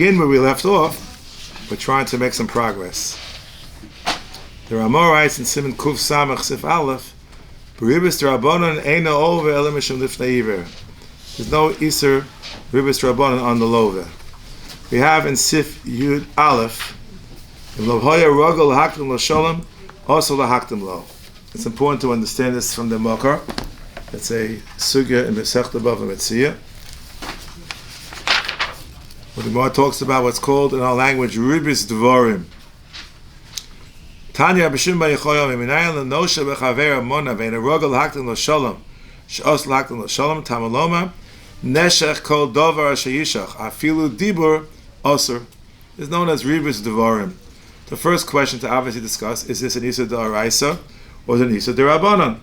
Begin where we left off, we're trying to make some progress. The Ramah writes in Siman Kuf Samach Sif Aleph, Ribbis Rabbanon Eina Over Elam Mishum Lifnei Iver. There's no Iser Ribbis Rabbanon on the Love. We have in Sif Yud Aleph, in Lohoya Rogel Lahaktim Lo Shalom, also Lahaktim Lo. It's important to understand this from the Mokar. It's a sugya in Masechta Bava Metzia. When the Gemara talks about what's called in our language Ribbis Devorim. Tanya b'shim b'yichoyom iminayin l'nosha b'chaver amona ve'in arogel haktin l'sholom she'os l'haktin l'sholom tamaloma neshech kol dovar sheyishach afilu dibur osur is known as Ribbis Devorim. The first question to obviously discuss is this an Isa d'oraisa or is it an Isa d'Rabbanan?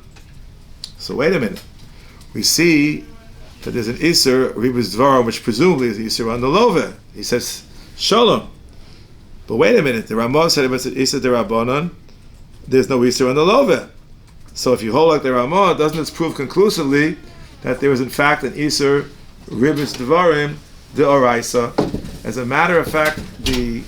So wait a minute. We see that there's an Isser, Ribbis Devorim, which presumably is Isser on the Love. He says, Shalom. But wait a minute, the Ramah said if it's an Isser D'Rabbanan, there's no Isser on the Love. So if you hold like the Ramah, doesn't this prove conclusively that there is in fact an Isser, Ribbis Devorim, D'Oraisa? As a matter of fact, the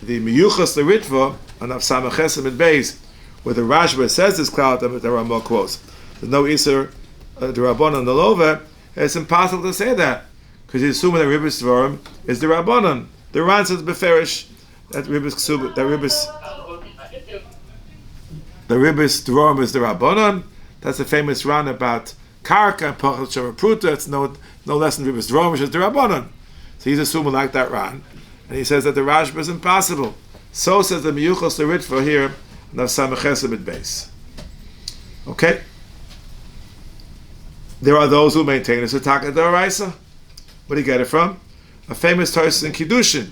Miyuchas L'Ritva, on Avsama Chesem and Beis, where the Rashba says this cloud, the Ramah quotes, there's no Isser D'Rabbanan on the Love. It's impossible to say that because he's assuming that Ribbis Devorim is the Rabbanon. The Ran says beferish that Ribbis Devorim is the Rabbanon. That's a famous Ran about Karka and Pachal Shavapruta. It's no less than Ribbis Devorim, which is the Rabbanon. So he's assuming like that Ran, and he says that the Rashba is impossible. So says the Miyuchos L'Ritva here, Nafsam Chesed Beis. Okay. There are those who maintain it's a taka d'oraisa. Where do you get it from? A famous Tosis in Kiddushin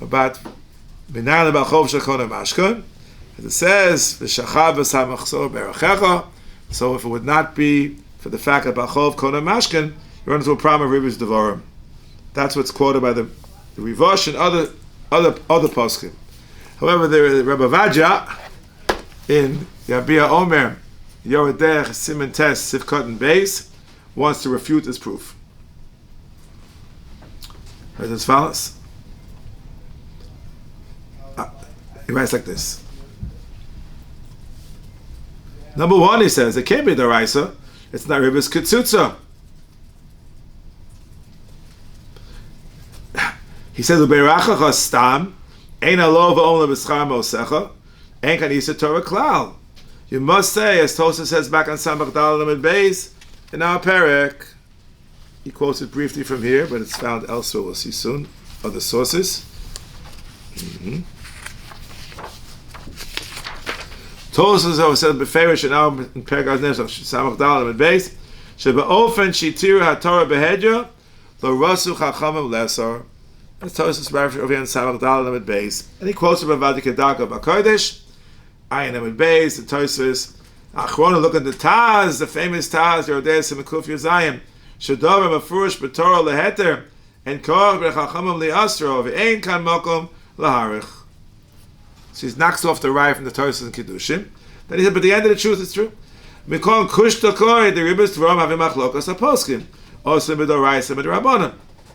about B'nai L'Balchov Shekona Mashkon. As it says, V'shachad v'samachzor berachecha. So if it would not be for the fact that Balchov Kona Mashkon, you run into a problem of Ribbis Devorim. That's what's quoted by the Rosh and other poskim. However, the Rebbe Vadja in Yabia Omer Yoreh Deah Siman Tes Sifkot and Beis wants to refute this proof. As it follows. He writes like this. Number one, he says, it can't be the Raisa. It's not Ribbis Kitsutza. He says, Ubeirachacha stam, ein alo v'om le'b'schar mosecha, ein kan isa Torah klal. You must say, as Tosa says back on Samach Dal Lamed Beis, in our Perek, he quotes it briefly from here, but it's found elsewhere, we'll see soon, other sources. Tosa said, Beferish, in our Perek Samach Dal Lamed Beis, Shebe'ofen shitir ha'torah behedra, lo rasu chachamim lesar. That's Tosa's reference over here in Samach Dal Lamed Beis. And he quotes from Avadi Kedaka B'Kodesh, Ayin Amid Beis, the Tosfos. Achrona, look at the Taz, the famous Taz, Yoreh Deah Siman Kuf Yuzayim. Shedorim Mefurish B'Torah Leheter, and Koach B'Chachamim Li'asro, V'Ein Kan Mokom L'Harich. So he knocks off the right from the Tosfos and Kiddushin. Then he said, but the end of the truth is true. Mikol Kush Tokoi, the Ribbis Devorim Havim Achlokas HaPoskim. Also B'Doraisa B'Drabbanan.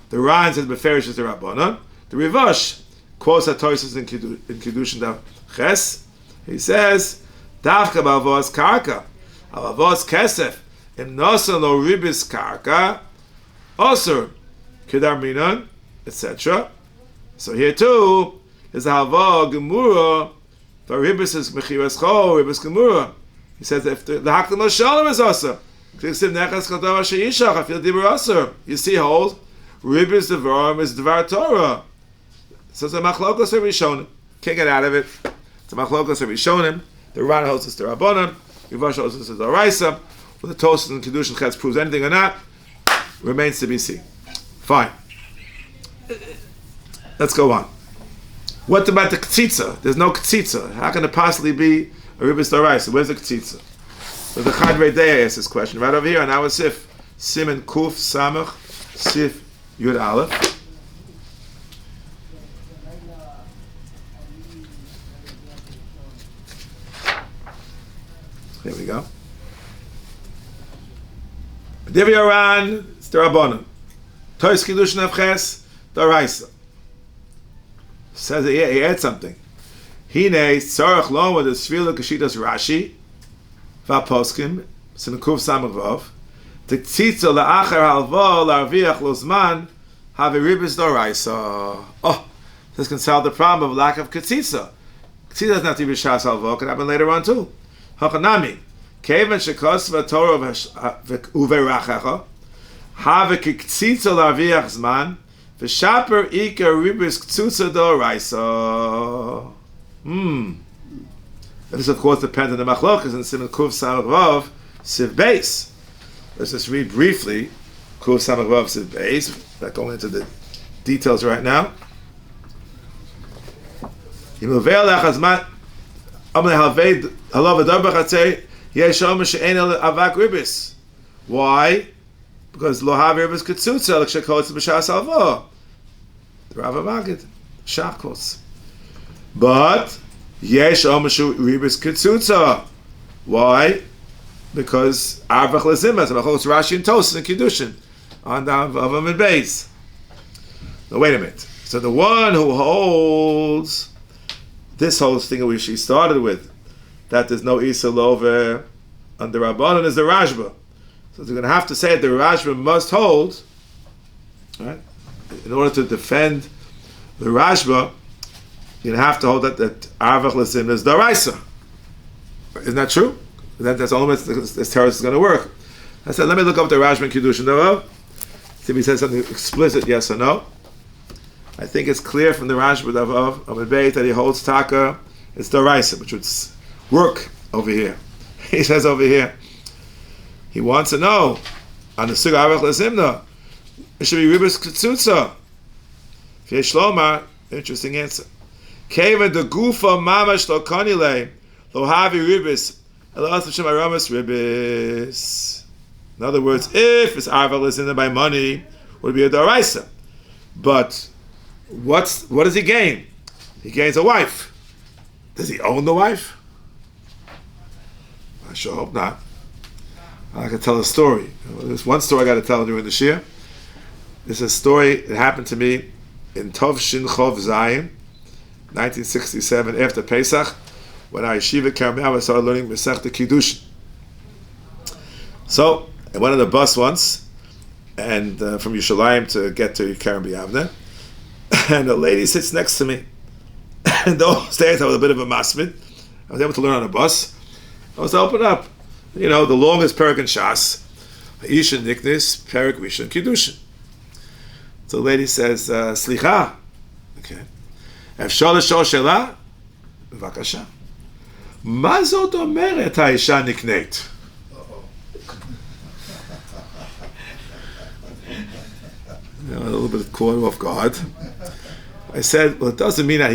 The Ran says Beferish is the Rabbanan. The Rivosh quotes the Tosfos in Kiddushin Dav Ches. He says, Davka b'avos karka, avos kesef, im nosa lo Ribbis karka, osur, kedar minan, etc. So here too is a hava gemura for Ribbis is mechiras cho, Ribbis gemura. He says if the hakdam lo shalom is osur, k'tiksim nechas kodav sheyishach, I feel dibur osur. You see, hold Ribbis Devorim is dvar Torah. So it's a machlokos Rishonim. Can't get out of it. It's a machlokos Rishonim. The Ran holds us to Rabbanan, Rosh holds us to Doraisa. Whether the Tosfos and Kiddushin Chetz proves anything or not remains to be seen. Fine. Let's go on. What about the K'tzitza? There's no K'tzitza. How can it possibly be a Ribbis Doraisa? Where's the K'tzitza? So the Chaburah Deah asks this question right over here on our Sif Siman Kuf Samach Sif Yud Aleph. There we go. Divya Ran, it's the Rabbanon. Tois Kiddushin Avches, the Raisa. Says he adds something. Hine tzarech lo with the svila kashitas Rashi v'aposkim sinukuf samagvov t'tzitzo la'achar halvo la'arviach lozman have ribbis d'oraisa. Oh, this can solve the problem of lack of katzitza. Katzitza doesn't have to be b'shas halvo. Can happen later on too. Hachanami kevan shekos v'torah uverachacha have katzitza la'arviach zman v'shaper ika ribbis ktzutza d'oraisa. This of course depends on the machlokas and Simon Kuf Samach Vav Siv Beis. Let's just read briefly Kuf Samach Vav Siv Beis. Not going into the details right now. Why? Because lo have Ribbis Ketzutza l'kshekotz b'shas alvo. The Rav Magid Shachkos. But yesh omashu Ribbis Ketzutza. Why? Because Arvach Lezimah, it's Rashi and Tosas and Kiddushin on the Avim and Beis. Now wait a minute. So the one who holds this whole thing which she started with, that there's no Isa Lover under Rabbanon, is the Rashba. So they're going to have to say that the Rashba must hold, right? In order to defend the Rashba, you're going to have to hold that Arvach Lezimah is Daraisa. Isn't that true? That's the only way this terrorist is going to work. I said, let me look up the Rashba and Kiddushin Darav. See if he says something explicit, yes or no. I think it's clear from the Rashba Darav of Beit that he holds Taka, it's Daraisa, which would work over here. He says over here, he wants to know, on the Sug Arvach Lezimna, it should be Ribbis Ketzutza. Yesh Lomar, interesting answer. Keva de Gufa Mamash Lo Konile, Lo Havi Ribbis, in other words, if it's Arvach Lezimna by money, it would be a Daraisa. But what does he gain? He gains a wife. Does he own the wife? I sure hope not. I can tell a story. There's one story I got to tell during the Shia. This is a story that happened to me in Tov Shin Chov Zayin, 1967, after Pesach, when I Yeshiva Karmel, I started learning Masechta Kiddushin. So I went on the bus once, and from Yerushalayim to get to Kerem B'Yavneh, and a lady sits next to me. And those days I was a bit of a masmid. I was able to learn on a bus. I was open up, the longest Perek in Shas, Isha Niknis, Perek Rishon Kiddushin. So the lady says, Slicha. Okay. Efshar l'shor shela? B'vakasha. מה זאת אומרת האישה נקנית? A little bit caught off guard. I said, well, it doesn't mean that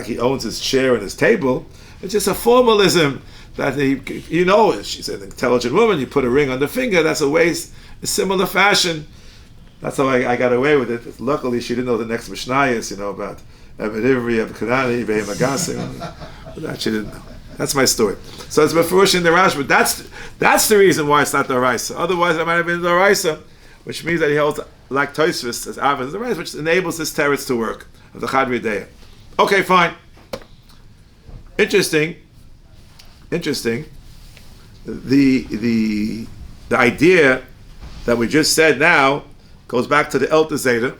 he owns his chair and his table. It's just a formalism that she's an intelligent woman. You put a ring on the finger. That's a similar fashion. That's how I got away with it. Luckily, she didn't know the next Mishnayos, about Evidivri, Abkanani, Behem Agasim. That she didn't know. That's my story. So it's Mefurush in the Rash, but that's the reason why it's not the Raisa. Otherwise, it might have been the Raisa, which means that he holds like Tosfos as Avin, the Raisa, which enables this teretz to work of the Chadri Deah. Okay, fine. Interesting. The idea that we just said now goes back to the Elta Zeta,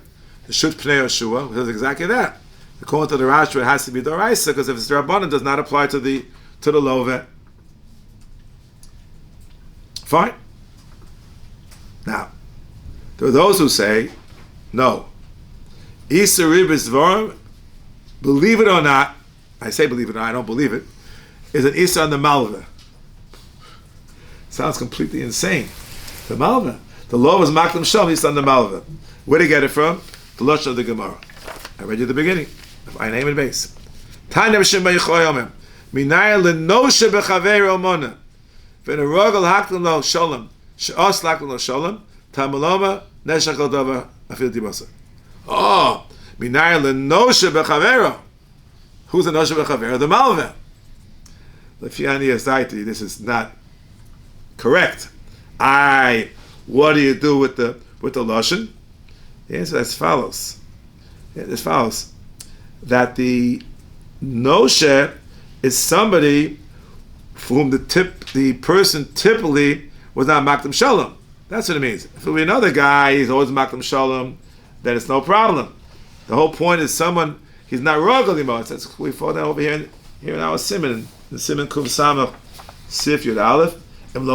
the Shut Pnei Yeshua, which is exactly that. According to the Rashi, it has to be the Raisa, because if it's the Rabbanan, it does not apply to the Love. Fine. Now, there are those who say, no. Isa Ribbis Devorim, believe it or not, I say believe it or not, I don't believe it, is an Isa on the Malva. Sounds completely insane. The Malva. The law was Maklim Shalom, Isa on the Malva. Where did he get it from? The Lush of the Gemara. I read you at the beginning. I name it base. Tanya B'Shem B'Yichoyomim. Minaya L'noshe B'Chaveiro Mona. V'nerogel Haklim Lo Sholem. She'os Laklim Lo Sholem. Tamaloma Neshach Lo Dova Afil Tibasa. Oh, Minaya L'noshe B'Chaveiro. Who's the Noshe B'Chaveiro? The Malva. L'fiani Yazaiti, this is not correct. What do you do with the Lashon? The answer is as follows. that the noshe is somebody for whom the person typically was not makdam shalom. That's what it means. If it were another guy, he's always makdam shalom, then it's no problem. The whole point is someone, he's not rogal anymore. We fall down over here in our simon, the simon kuv samach sif yud aleph. That's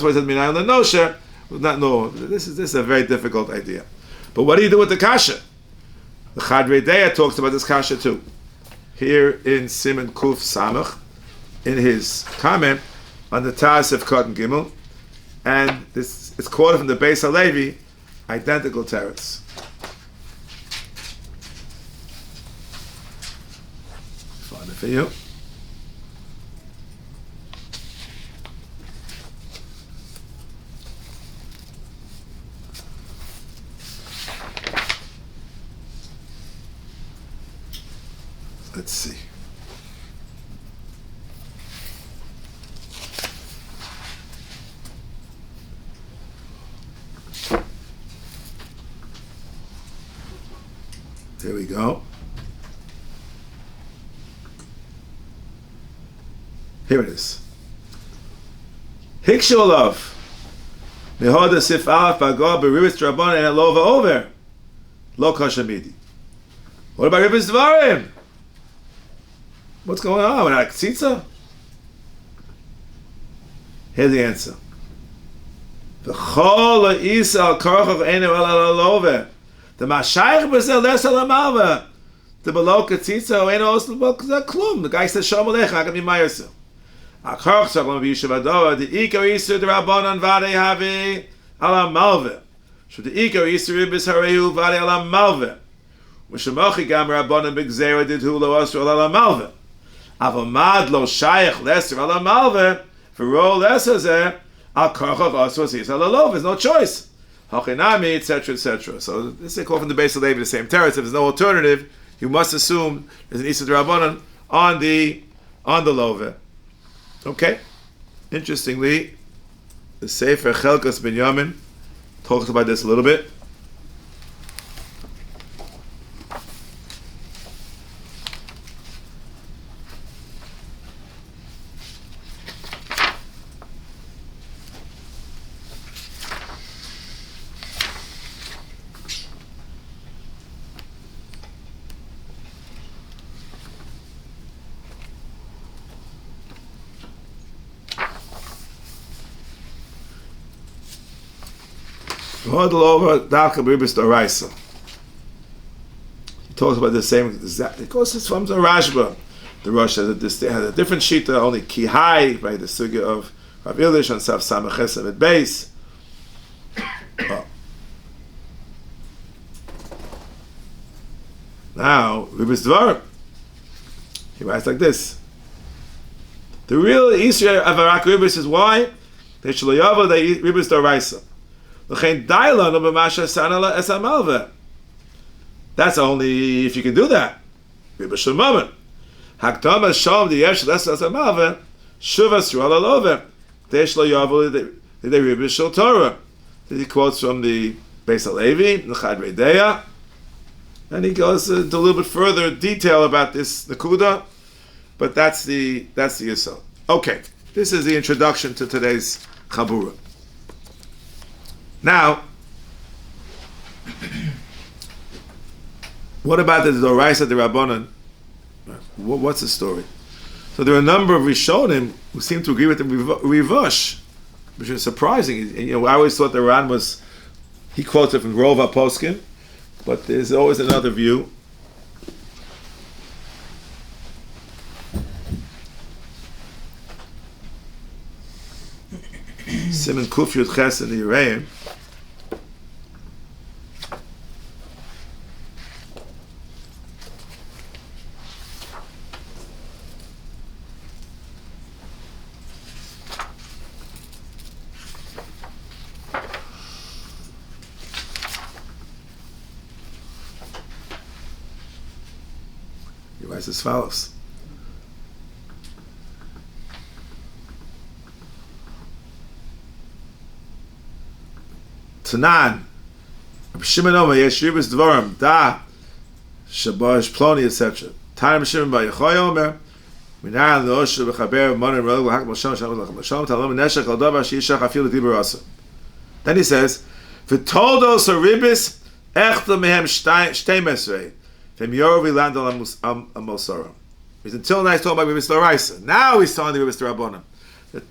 why it says minayim lenoshe. No, this is a very difficult idea. But what do you do with the kasha? The Chadrei Deah talks about this kasha too. Here in Simon Kuf Samach, in his comment on the Taz of Cotton Gimel, and this it's quoted from the Beis HaLevi, identical teretz. Find it for you. Let's see. There we go. Here it is. Hikshu olav. Mehoda sif alaf bagor beribis drabon and lova over. Lo kashamidi. What about Ribbis Devorim? What's going on? We're not a tzitza? Here's the answer. V'chol ha'isa al korchov einu el alove. The mashayich b'zel les al amalva. The below tzitza einu osel b'zel klum. The guy says, Shalom aleichem, I can be mayersu. Akarch tzachlam b'yishavadova. The ikar isu the rabbanon vadei havi al amalve. So the ikar isu Ribbis harehu vadei al amalve. V'shemochi gam rabbanon b'gzera didhu lo osru al amalve. Avamad lo shayach leser ala malve for roll leser al karchov asos is ala lov. There's no choice. Hachinami, etc., etc. So this is called from the Beis HaLevi the same teretz. If there's no alternative, you must assume there's an Isa D'Rabbanan on the love. Okay. Interestingly, the Sefer Chelkas Binyamin talks about this a little bit. Over Dalka Ribbis Doraisa. He talks about the same exact. It goes from the Rashba. The Rosh has a different shita, only kihai by the sugya of Rav Ilish and Sav Samachesem at base. Now Ribbis Devorim. He writes like this: the real Israel of Arak Ribbis is why they shloyava the Ribbis Doraisa. That's only if you can do that. He quotes from the Beis HaLevi, the Chadrei Deah, and he goes into a little bit further detail about this Nakuda, but that's the Yisrael. Okay, this is the introduction to today's Chaburah. Now, what about the Doraisa the Rabbanon? What's the story? So there are a number of Rishonim who seem to agree with the Rosh, which is surprising. I always thought the Ran was, he quotes it from Rova Poskin, but there's always another view. Simon Kuf Yud Ches in the Yoreh. He writes as follows. Tanan, Shimon Omer, Yesh Ribbis Devorim, Da, Shabash Ploni, etc. Time Shimon by Yechoy Omer. Minan Rosh Bechaber Monin Rog Lahak Moshem Shalom Lachem Moshem Talom Neshach Al Davar Shishach Afil Dibur Asa. Then he says, "V'toldos Ribbis echta mehem shtei mesrei from Yoreh land al Mosara." Because until now he's talking about Ribbis L'Oraisa. Now he's talking about Ribbis L'Rabbanan.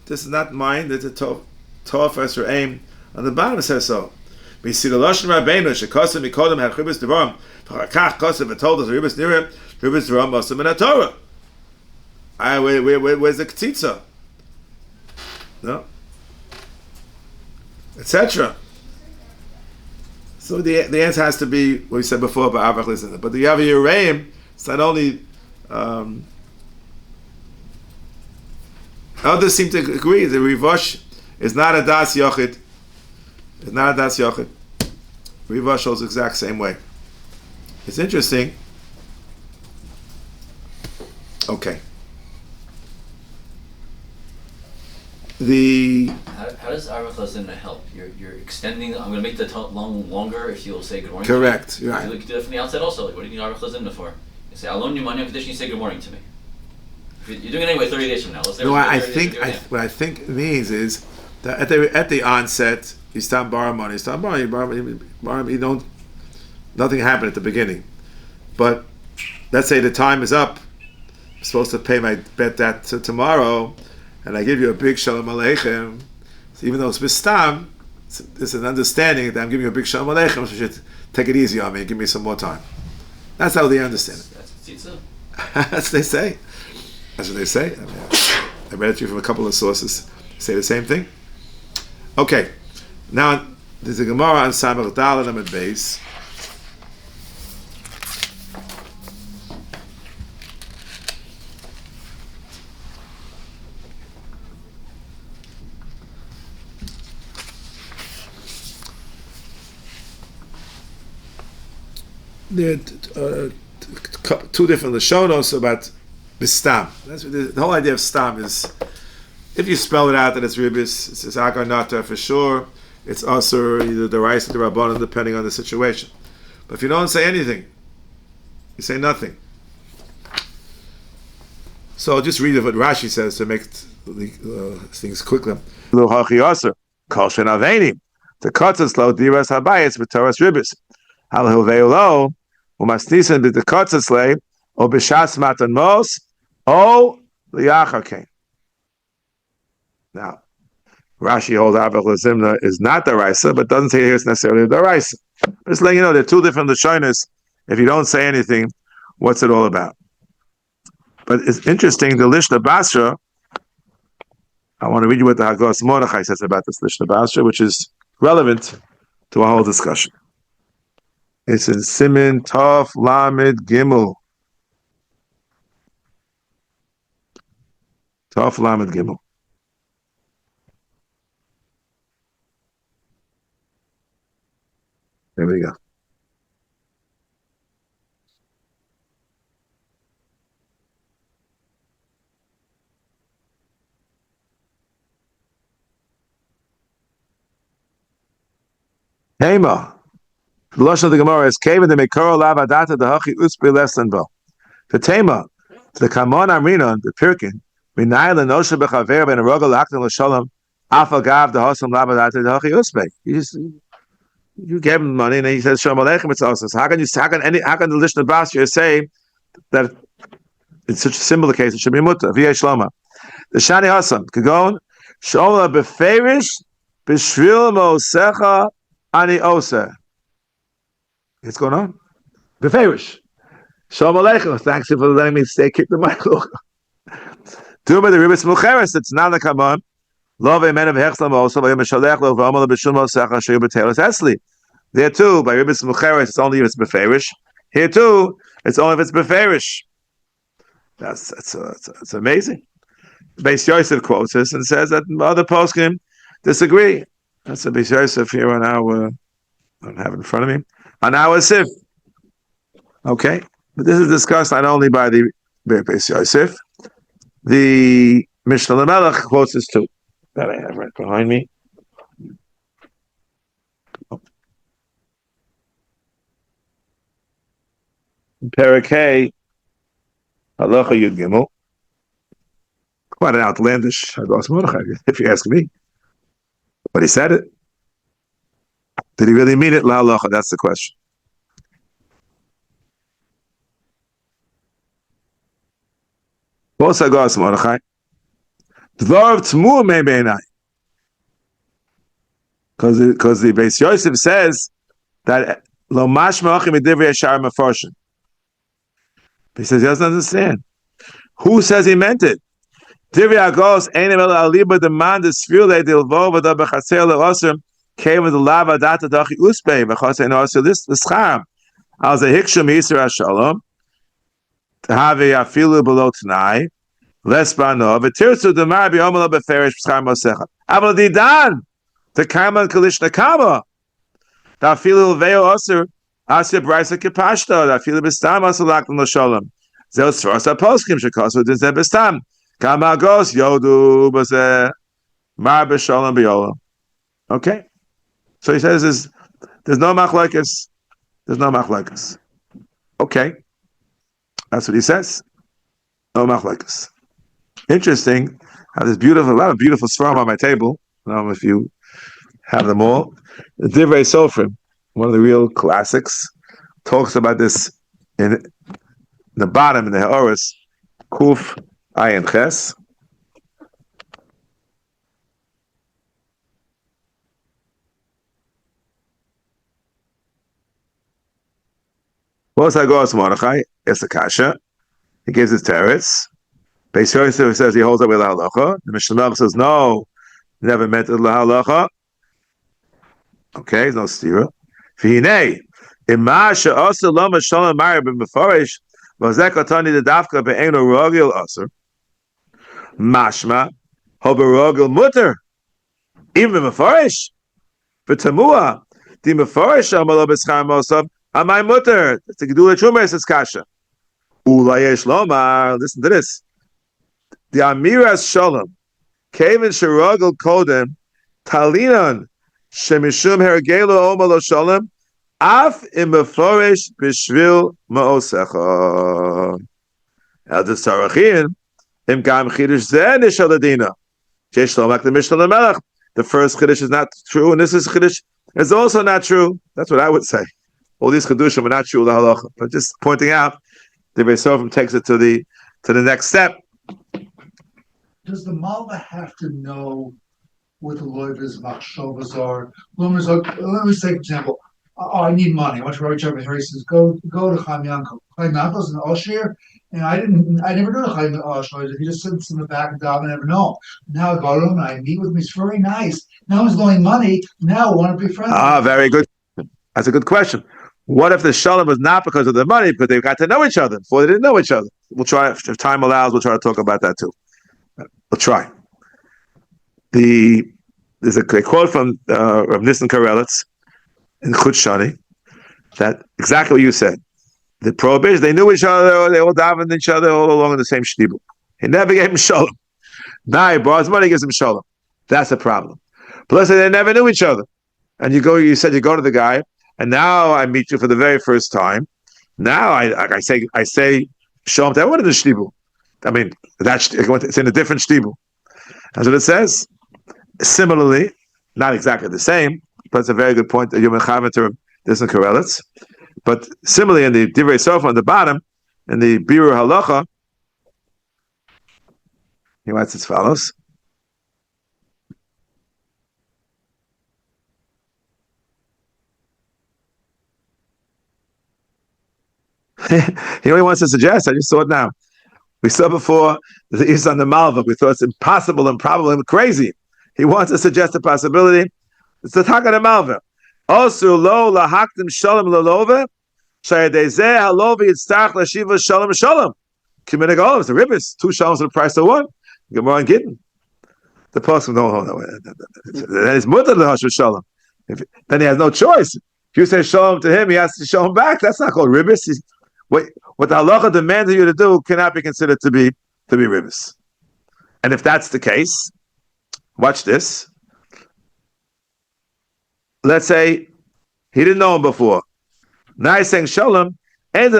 This is not mine. It's a Tov Esser aim. On the bottom it says so. We see the Lashon Rabbeinu shekosim mikodem had Ribbis Devorim. V'chakach kosim v'toldos Ribbis Nireh Ribbis Devorim Osam in Torah. Where's the Ketzitza? No. Etc. So the answer has to be what we said before about Avach Listener. But the Yoreh, it's not only others seem to agree the Rosh is not a Das Yochid. It's not a Das Yochid. Rosh holds the exact same way. It's interesting. Okay. How does Avach Listener help? You're extending. I'm going to make the longer if you'll say good morning. Correct. To me. Right. You can do that from the outside also. Like, what do you need Avach Listener for? You say, I'll loan you money on condition you say good morning to me. If you're doing it anyway 30 days from now. No, I think what I think it means is that at the onset, you start borrowing money. You start borrowing, you don't, nothing happened at the beginning. But let's say the time is up. I'm supposed to pay my bet that tomorrow, and I give you a big Shalom Aleichem. So even though it's Bistam, it's an understanding that I'm giving you a big Shalom Aleichem, so you should take it easy on me and give me some more time. That's how they understand it. That's what they say. That's what they say. I read it to you from a couple of sources. They say the same thing. Okay. Now, there's a Gemara on Samach Dal and Amid Beis. There are two different Lashonos about Bistam. That's the whole idea of Stam is, if you spell it out that it's Ribbis, it's Akar Nata for sure, it's also either the Rice or the Rabbanon, depending on the situation. But if you don't say anything, you say nothing. So I'll just read what Rashi says to make things quicker. Lo hachi aser, kol shen avenim, the kotzes lo diras habayis b'toras Ribbis. Hal hilvei lo, umasnisen b'te kotzes le, o b'shas matan mos, o liyachar kein. Now, Rashi holds Avach L'Zimna is not the Raisa, but doesn't say here it's necessarily the Raisa. Just letting you know, there are two different Lashonos. If you don't say anything, what's it all about? But it's interesting, the Lishna Basra, I want to read you what the Hagos Mordechai says about this Lishna Basra, which is relevant to our whole discussion. It's in Simin Tov Lamed Gimel. Tov Lamed Gimel. There we go. Hema. The Lashon of the Gemara is Keva de Mekoro Lav Adata the Hachi Uspe Lesson Bo. The Tema, the Kamon Amrinon, the Pirkin, Minai Lenosha Bechaver Ben Roga Lakton Lashalom, Alpha Gav the Hosam Lav Adata the Hachi Uspe. You gave him money and he says Shalom Aleichem. It's also how can the Lishna Basra say that in such a similar case it should be Mutta Via Shloma. The Shani Hasam Kagon Shola Beferish B'Shvil Mosecha Ani Oser. What's going on? Beferish. Shalom Aleichem. Thanks for letting me stay. Keep the mic. Duma the Ribbis Mucheres. It's not the Kaman. Love a man of Hechslam also by Mishalech Lo V'Amal B'Shul Mosecha Shayub B'Telos Esli. There too, by Ribbis Mucheres, it's only if it's Beferish. Here too, it's only if it's Beferish. That's amazing. Beis Yosef quotes this and says that other poskim disagree. That's a Beis Yosef here on our, I don't have it in front of me, on our Sif. Okay, but this is discussed not only by the Beis Yosef, the Mishnah Lamelech quotes this too, that I have right behind me. Perikei Halacha Yud Gimel. Quite an outlandish Mordechai, if you ask me. But he said it. Did he really mean it? La halacha. That's the question. Both Sagos Mordechai. Dvorim Tmur Mei Beinai. Because the Beis Yosef says that Lo Mashma Achim Edivrei Yashar Mefarshim. He says he doesn't understand. Who says he meant it? Divrei Agos Einem El Aliba Demand Sfirle Dilvo V'da B'Chaser LeOsrim came with the lava data dachi uspei v'chaser noaser this l'scham al ze hiksham yisur hashalom to have a afilu below tonight less bano v'tirsu demar b'yomala b'ferish b'schar mosecha aval didan to kama kalishna kama da afilu veo oser asya brisa kipashta da afilu b'stam asya laklan l'shalom zeo srasa poskim shekos v'dizeh b'stam kama agos yodu b'zeh mar b'shalom b'yolam. Okay. So he says there's no machlokes. There's no machlokes. Okay. That's what he says. No machlokes. Interesting. I have a lot of beautiful svarim on my table. I don't know if you have them all. The Divrei Sofrim, one of the real classics, talks about this in the bottom in the Horus, Kuf Ayin Ches. What's Hagos Mordechai? It's a kasha. He gives his teretz. Beis Yosef says he holds up with la halacha. The Mishnah says no, never meant la halacha. Okay, there's no stira. V'hinei ima she'oser lo mashalom ma'ir b'mefarish v'zek atani d'dafka be'eino rogil aser mashma ho b'rogil muter even b'mefarish v'tamua di mefarish amalo b'schar mosav. Amay mutter. It's a gedula truma. It's kasha. Ulayesh lomar. Listen to this. The amiras shalom. Kevin sherogel kodem. Talinon shemishum hergelo omalo shalom. Af im beforish b'shvil ma'osecha. El desarachin im gam chidush zeh nishaladina. Shesh lomak the mishnah lemelach. The first chiddush is not true, and this is chiddush is also not true. That's what I would say. All these chedushim are not true la halacha, but just pointing out the Beis Yosef takes it to the next step. Does the Malva have to know what the lawyer's machshavas are? Let me take an example. Oh, I need money. I want to write a He says, go to Chaim Yankel. Chaim Yankel's an Oshir, and I never knew Chaim Oshir. He just sits in the back of the dog, I never know. Now I go to him and I meet with him. He's very nice. Now he's loaning money. Now I want to be friends. Very good. That's a good question. What if the shalom was not because of the money, because they got to know each other before they didn't know each other? We'll try, if time allows, we'll try to talk about that too. We'll try. There's a quote from Rav Nissen Karelitz in Chut Shani that exactly what you said. The prohibition, they knew each other, they all davened each other all along in the same shtibul. He never gave him shalom. Now he borrows money, gives him shalom. That's a problem. Plus, they never knew each other. And you said you go to the guy, and now I meet you for the very first time. Now I say shalom to everyone in the shtibul. I mean, it's in a different shtibul. That's what it says. Similarly, not exactly the same, but it's a very good point that you're mechaven to this in Karelitz. But similarly, in the Divrei Sof on the bottom, in the Birur Halacha, he writes as follows. He only wants to suggest, I just saw it now. We saw before the Is on the Malva. We thought it's impossible, improbable, and crazy. He wants to suggest a possibility. It's the Taka de Malva. Also, lo lahaktim shalom lalova, shayadezeh halovi yitzchak lashiva shalom shalom. Kimin agalim, it's the Ribbis. 2 shaloms for the price of 1. Gemara and Gittin. The person, no. Then it's mutter the hashv shalom. Then he has no choice. If you say shalom to him, he has to show him back. That's not called Ribbis. What the halacha demands of you to do cannot be considered to be Ribbis. And if that's the case, watch this. Let's say he didn't know him before. Now he's saying shalom, As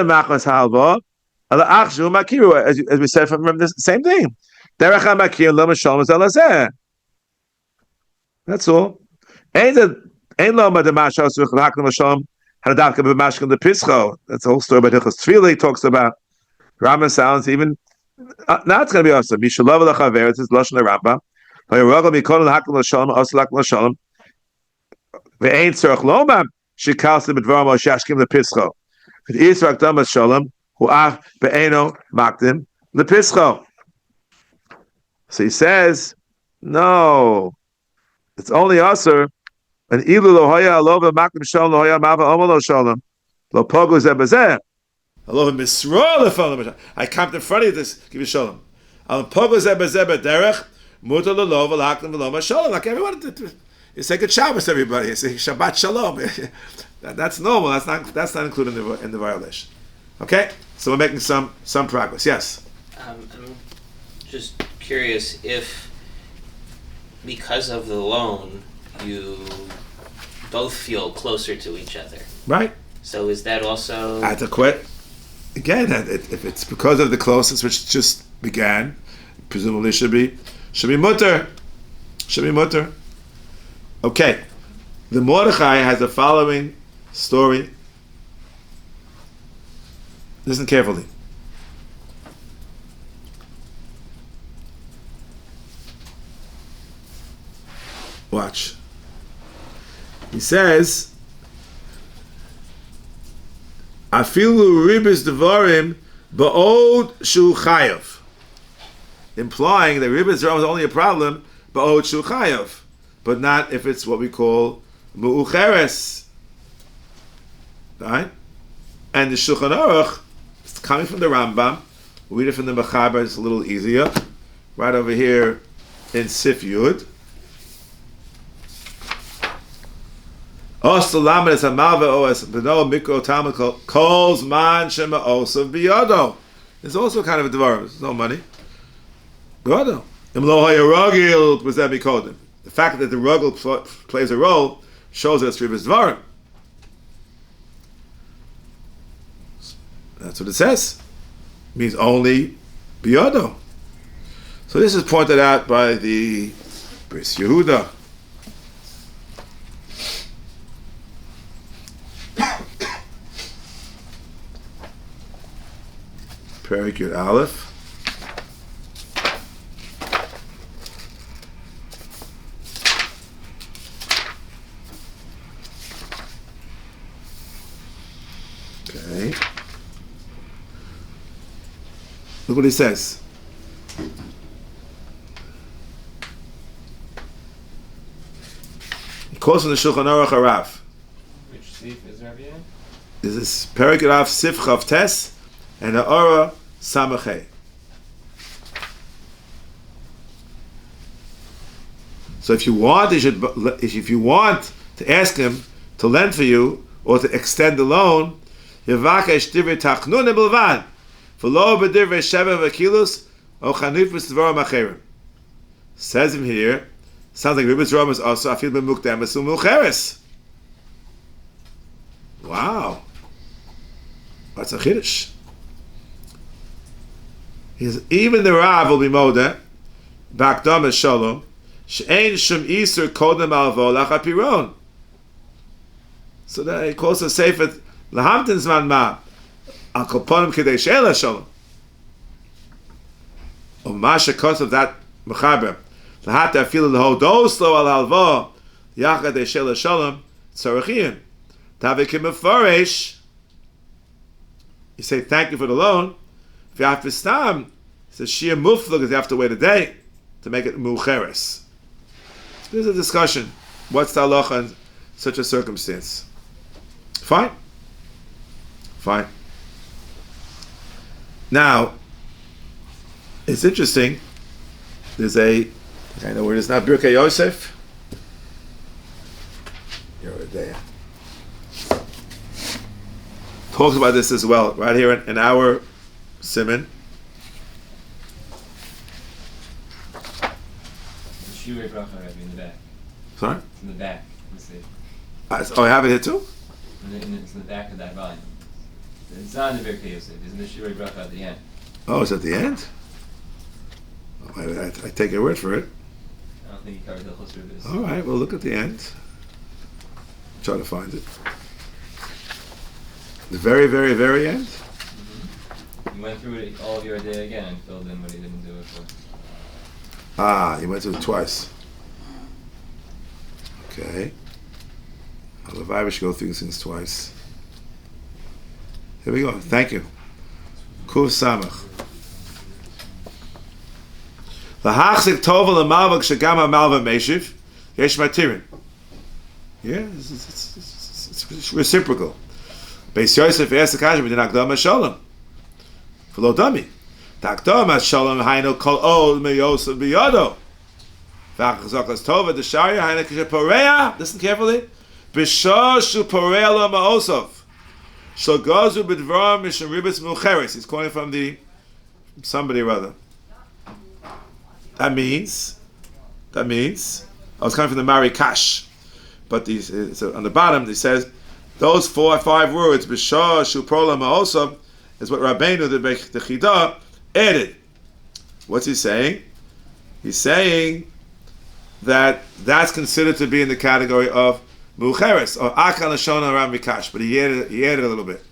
we said from this same thing. That's all. That's the whole story about Hilchos Tefillah. He talks about Rambam sounds even now it's going to be awesome. It's Lashon Rambam. Ve'ein tzarich lomam shekalsim b'dvarim o shashkim lepischo. V'yisrak damas shalom hu'ach be'eno makdim lepischo. So he says, no, it's only aser. And ilu lo hoya alova makdim shalom lo hoya mava omalo shalom lo pogu zebazeh. Alova misro lefalim. I come in front of you this give you shalom. Al pogu zebazeh b'derech mutar lelova l'hakdim v'loma shalom. Like everyone. You say good Shabbos, everybody. You say Shabbat Shalom. That's normal. That's not included in the violation. Okay, so we're making some progress. Yes. I'm just curious if, because of the loan, you both feel closer to each other. Right. So is that also adequate? Again, if it's because of the closeness which just began, presumably should be mutter. Should be mutter. Okay, the Mordechai has the following story. Listen carefully. Watch. He says, "Afilu Ribbis Devorim ba'od shu chayav," implying that Ribbis is only a problem ba'od shu chayav, but not if it's what we call mu'ucheres, right? And the Shulchan Aruch, it's coming from the Rambam. We read it from the Mechaber. It's a little easier. Right over here in Sif Yud. Os lamed es hamalve os beno mikro talmud calls man shema osav biyado. It's also kind of a Devorim. There's no money. Biyado. Im lo hayaragil was that mikodim. The fact that the ruggle plays a role shows that it's Ribbis Devorim. That's what it says. It means only biyado. So this is pointed out by the Bris Yehuda. Perek Yud Aleph. Okay. Look what he says. He calls from the Shulchan Aruch Harav. which Sif is Rabbeinu? This is Perek Yud Aleph Sif Chav Tes and the Ora Samachay. So if you want to ask him to lend for you or to extend the loan, Yavakesh Divrei Tachnun Belvan, V'lo B'Divrei Sheva V'Kilus O Chanifus Dvorim Acherim. Says him here. Sounds like Ribbis Rom is also Afil B'Mukdem Esum Mucheres. Wow, that's a chiddush. Even the Rav will be modeh Bakdam es Shalom she'ein shum iser kodem alvo lach hapiron. So that he calls a sefer lahamtin zman ma al kolponim kidei she'ela shalom. Or masha kos of that mechaber lahata afilu lehodos lo al alvo yachad de she'ela shalom tzarechiyim tavikim meforesh. You say thank you for the loan. If you have to stam, it says shia muflug, because you have to wait a day to make it mucheres. There's a discussion. What's the halacha in such a circumstance? Fine. Now, it's interesting. There's I know where it is now, Birkei Yosef. Yoreh Deah talks about this as well, right here in our Simon. The Shiurei Bracha Rebbe in the back. Sorry? It's in the back. Let's see. I have it here too? It's in the back of that volume. It's not in the Birkei Yosef. Isn't the Shiurei Bracha at the end? Oh, it's at the end? Oh, I take your word for it. I don't think he covered the Hilchos Ribbis. All right, well, look at the end. Try to find it. The very, very, very end? You went through it all of your day again and filled in what he didn't do it for. Ah, you went through it twice. Okay. I love Irish go through things twice. Here we go. Thank you. Kuf Samach. Lahachzik tova l'malva k'shagama malva meshiv yesh matirin. Yeah, it's reciprocal. Beis Yosef asked the kasha b'din akdama shalom. V'lo dami. Takdama shalom hainu kol od me Yosef b'yado. V'achzakas tova d'shaya hainu k'sheporeya. Listen carefully. B'shah shu poreya lo ma'osov. Shogazu b'dvarim mishum Ribbis mucheres. He's quoting from somebody or other. That means, I was coming from the Marikash, but so on the bottom he says, those 4 or 5 words, B'shah, Shuprola, Ma'osab, is what Rabbeinu, the Chidah, added. What's he saying? He's saying that that's considered to be in the category of Mucheres, or Akal Lashon Aram Mikash, but he added a little bit.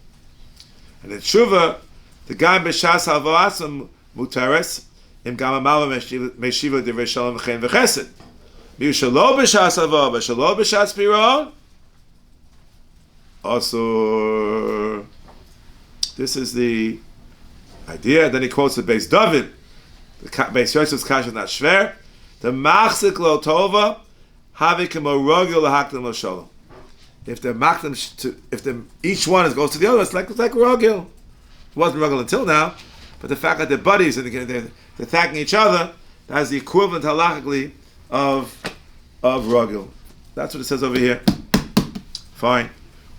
And in Tshuva, the guy B'shas Halva'asam Muteres, im gam amal meshiva divrei shalom v'chein v'chesed. Mi shelo b'shas ava, v'shelo b'shas piron. Also, this is the idea. Then he quotes the Beis David. The Beis Yosef's kash is not shver. The machzik lo tova havi kemo rogil lahakdim lo shalom. If they're makdim each one goes to the other, it's like rogil. It wasn't rogil until now, but the fact that they're buddies and they're attacking each other, that's the equivalent halachically of rogil. That's what it says over here. Fine.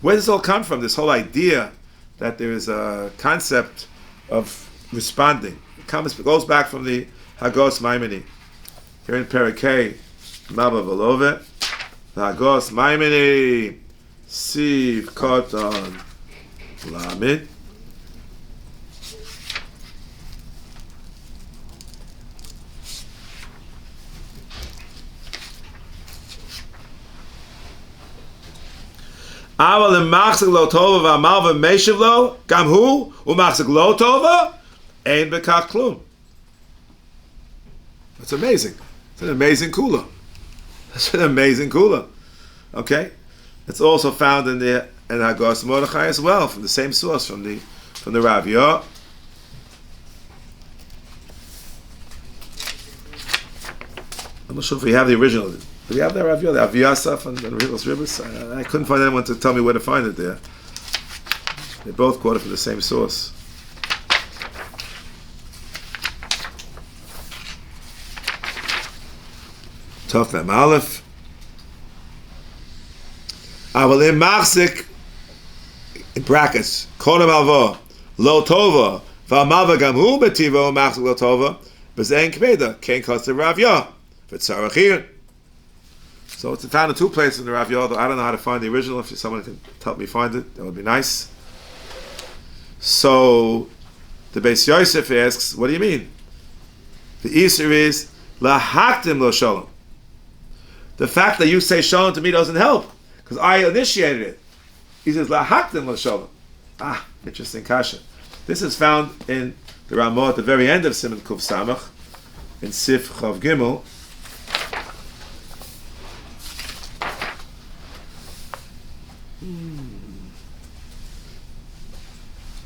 Where does this all come from? This whole idea that there is a concept of responding. It goes back from the Hagos Maimoni. Here in Perikei, Maba Velove, the Hagos Maimoni, Siv Koton Lamed. Aval imachzik lo tova v'amalva meshiv lo gam hu umachzik lo tova ein bekach klum. That's amazing. It's an amazing kula. That's an amazing kula. Okay, it's also found in Hagos Mordechai as well, from the same source from the Rav Yoreh. I'm not sure if we have the original. Do we have that Rav Yoreh, the Aviyasaf and Ribbis? I couldn't find anyone to tell me where to find it there. They both quoted from the same source. Tough Mem Aleph. Avalim Machzik, in brackets, Kodem Alvo, Lo Tova, V'amalva Gamhu Betivo, Machzik Lo Tova, B'zein Kmeda, Kein Koster Rav Yoreh, V'tzarachir. So it's found in 2 places in the Rav Yoreh, though I don't know how to find the original. If someone can help me find it, that would be nice. So the Beis Yosef asks, what do you mean? The answer is, Lahaktim lo shalom. The fact that you say shalom to me doesn't help, because I initiated it. He says, Lahaktim lo shalom. Interesting kasha. This is found in the Ramah at the very end of Siman Kuf Samach, in Sif Chav Gimel.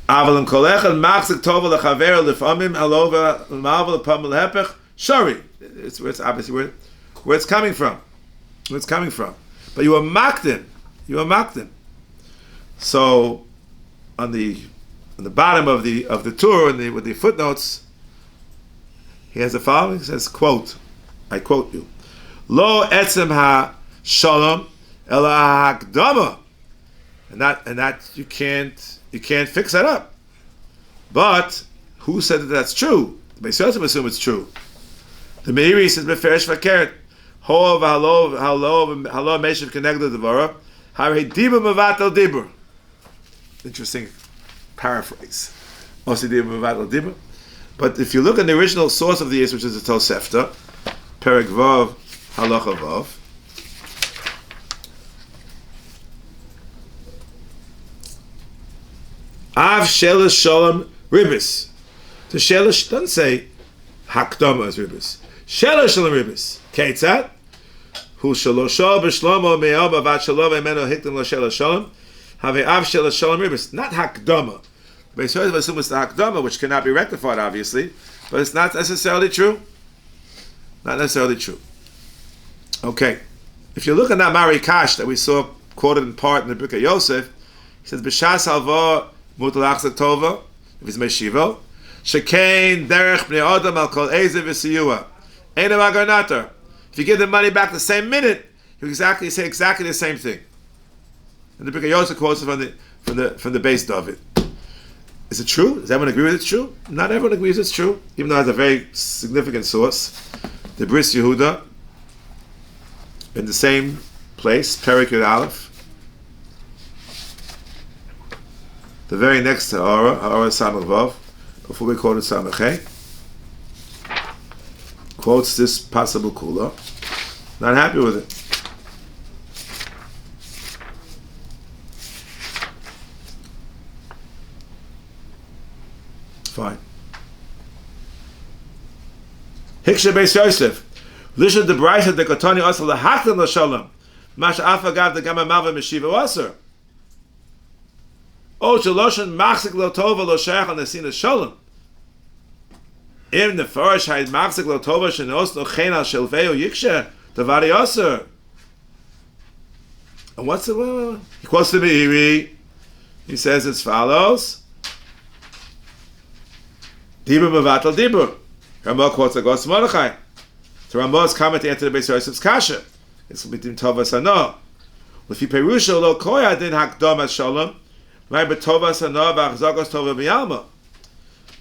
Avalim kolechad machzik tova lechaver lefamim alova malva lepam lehepech shari. It's obviously where it's coming from. Where it's coming from. But you are makdim. You are makdim. So on the bottom of the tour with the footnotes, he has the following. He says, quote, I quote you, Lo etzem ha shalom ela hakdama. And that you can't fix that up. But who said that that's true? The Beis Yosef assume it's true. The Meiri says beferish vakeret ho v'halo meshiv connected to Devorim. Hari dibur mevatel dibur. Interesting paraphrase. But if you look at the original source of the Yis, which is the Tosefta, Perek Vav, Halacha Vav, Av Shelish Shalom Ribbis. The Shelish doesn't say Hakdama as Ribbis. Shelish Shalom Ribbis. Ketzat. Hu Shalosho B'Shlomo Me'om Avat Shalom Emeno Hikdim Lo Shelish Shalom. Have Av Shelish Shalom Ribbis. Not Hakdama. But it's assume it's the Hakdama, which cannot be rectified, obviously. But it's not necessarily true. Not necessarily true. Okay. If you look at that Marikash that we saw quoted in part in the book of Yosef, he says, B'shas halva mutalach tova, if it's meshivo, shekain derech bnei adam al kol ezev v'siyua, ein agarnatar. If you give the money back the same minute, you say exactly the same thing. And the book of Yosef quotes it from the base David. Is it true? Does everyone agree with it's true? Not everyone agrees it's true, even though it has a very significant source. The Bris Yehuda, in the same place, Perek Yud Aleph, the very next to Ha'ara Samach Vav, before we quote it Samach Hey, quotes this possible kula. Not happy with it. Fine. Hiksha Beis Yosef. Lisha de Braisa de Katani Asal the Haklan la Shalom. Mash Afa Gav the Gama Malva Meshiva Wasser. Oh, Shaloshan Machzik Lo Tova Lo Sheikh on the Sina Shalom. Im the Farash Haid Machzik Lo Tova Shenos No Chen Al Shelveo Yiksha Davari Asser. And what's the he quotes the Meiri. He says as follows. Dibur Mevatel Dibur. Ramah quotes the Gos Mordechai. So Ramah's comment to enter the Beis Yosef's kasha. It's mitim tovas hano. Lefi perusha lo koach din hakdama shalom. May betovas hano v'achzagos tova b'yalma.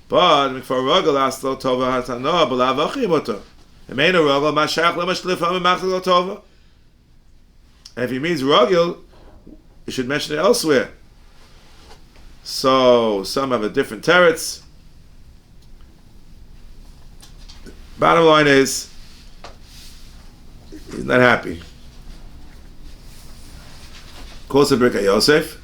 But mikfor rogel aslo tova hano b'lav achim oto. Emein a rogel mashach lemashlifa memachzag lo tova. And if he means rogel, you should mention it elsewhere. So some have a different teretz. Bottom line is, he's not happy. Quotes the Birkei Yosef.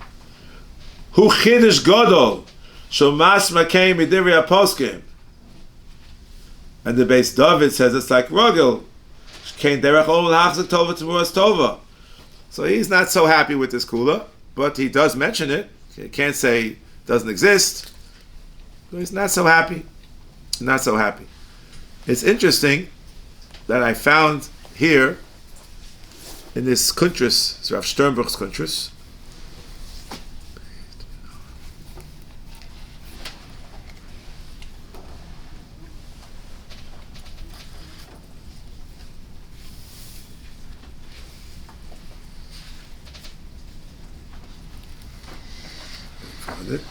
Hu chidish gadol shomas makei midivri aposkim. And the base David says it's like rogel. Kein derech ol hachzik tova t'muras tova. So he's not so happy with this kula, but he does mention it. He can't say it doesn't exist. So he's not so happy. Not so happy. It's interesting that I found here in this kuntras, it's Rav Sternbuch's kuntras. Found it.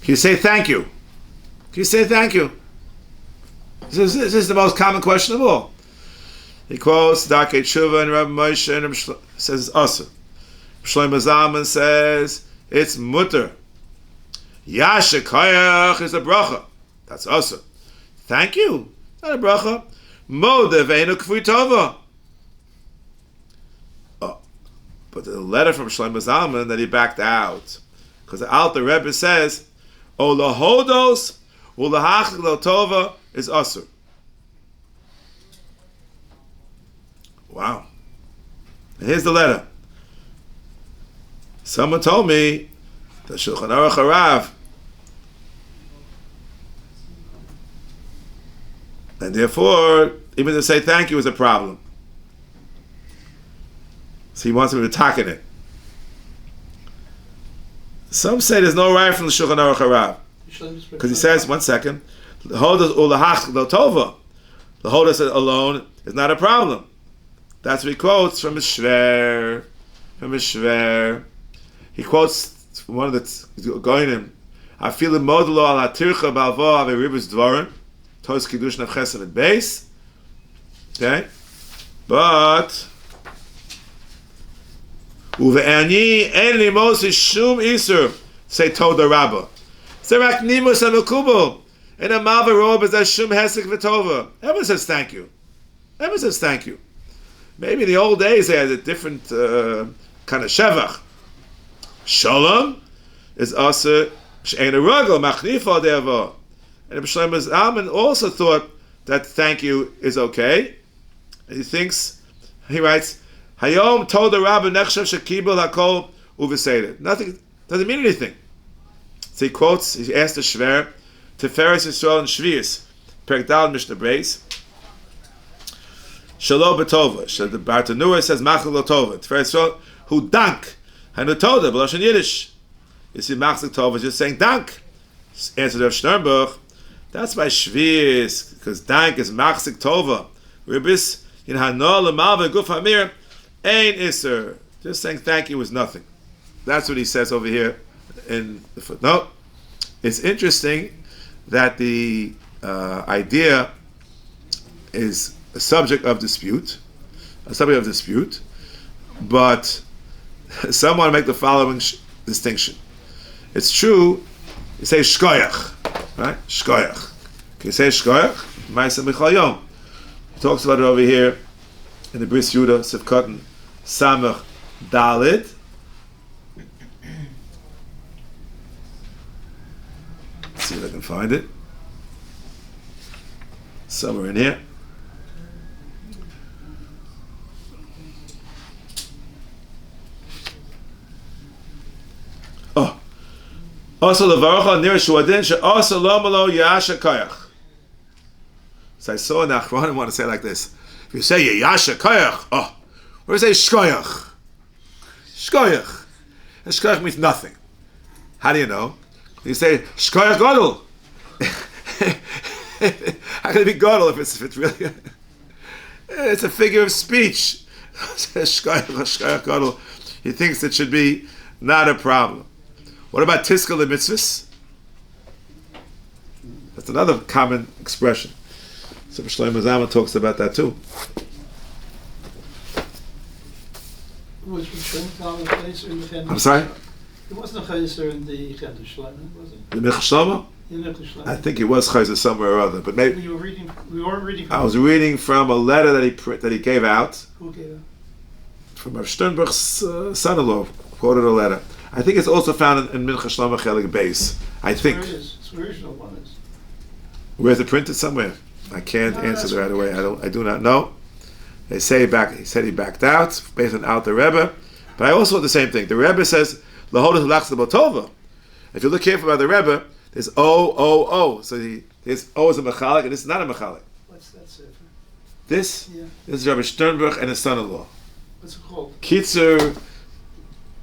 Can you say thank you? Can you say thank you? This is the most common question of all. He quotes Darkei Tshuva and Rabbi Moshe and says it's awesome. Shlomo Zalman says it's mutter. Yashar koach is a bracha. That's awesome. Thank you. Not a bracha. Moda ve'enu k'fui tova. Oh, but the letter from Shlomo Zalman that he backed out, because the Alter Rebbe says, O lahodos ulahachlik lo tova is asur. Wow. And here's the letter. Someone told me that Shulchan Aruch Harav, and therefore even to say thank you is a problem. So he wants me to talk in it. Some say there's no right from the Shulchan Aruch Harav, because he says, one second, the hodas ulahach lo tova, the hodas alone is not a problem. That's what he quotes from his Shver. He quotes from one of the Goinim. I feel the model al hatircha balvo ave Ribbis Devorim. Tos kiddush nav chesed at base. Okay, but uve'ani en limos shum isur say toda rabba. Serak nimus amekubel and a malva robe is that shum hesek v'tova. Everyone says thank you. Everyone says thank you. Maybe in the old days they had a different kind of shevach. Shalom is also she'ein a rugel machnifa de'ava. And Rabbi Shlomo Zalman also thought that thank you is okay. And he writes, Hayom told the Rabbi nechshav shekibel hakol uveseder. Nothing, doesn't mean anything. So he quotes, he asked the Shver, Tiferes Yisrael and Shvius, Perek Dal Mishnah Beis, Shalom B'tova. The Bartanua says, Machal L'tova. Tiferes Yisrael, who dank, Hanu Toda, B'lashon Yiddish. You see, Machal Tova is just saying dank. Answer of Sternbuch, that's by Shvius, because dank is Machzik Tova. Ribbis, in Hanol L'malva Guf Hamir, Ein Isser. Just saying thank you is nothing. That's what he says over here in the footnote. It's interesting that the idea is a subject of dispute, but someone make the following distinction. It's true, you say shkoyach, right? Shkoyach. Can you say shkoyach? Ma'aseh Michal Yom. He talks about it over here in the Bris Yudah, Sivkotan, Samach Dalit. Let's see if I can find it. Somewhere in here. Oh. Also levarocha nir shuadin she'asa lo malo yashar koach. So I saw in the Achron, I want to say it like this. If you say yashar koach, or you say shkoyach. Shkoyach. And shkoyach means nothing. How do you know? You say shkoyach gadol. How can it be gadol if it's really? It's a figure of speech. Shkoyach gadol. He thinks it should be not a problem. What about tiskel and mitzvahs? That's another common expression. So Shlomo Zalman talks about that too. Was Shlomo the Chayzer in the Chendus? I'm sorry? There wasn't a Chayzer in the Chendus Shlomo, was it? The Michal Shlomo? In the Shlomo. I think it was Chayzer somewhere or other, but maybe We weren't reading. I was reading from a letter that he gave out. Who gave it? From Rav Sternbuch's son-in-law quoted a letter. I think it's also found in Mincha Shlomo Chelik Beis. I think. Where it is. It's the original one is. Where's it printed? Somewhere. I can't answer that right away. I do not know. They say he said he backed out based on Alter Rebbe. But I also the same thing. The Rebbe says Lahodas Lachs Botova. If you look carefully at the Rebbe, there's O. So there's O is a mechalik and this is not a mechalik. What's that sefer? This? Yeah. This is Rabbi Sternbuch and his son-in-law. What's it called? Kitzur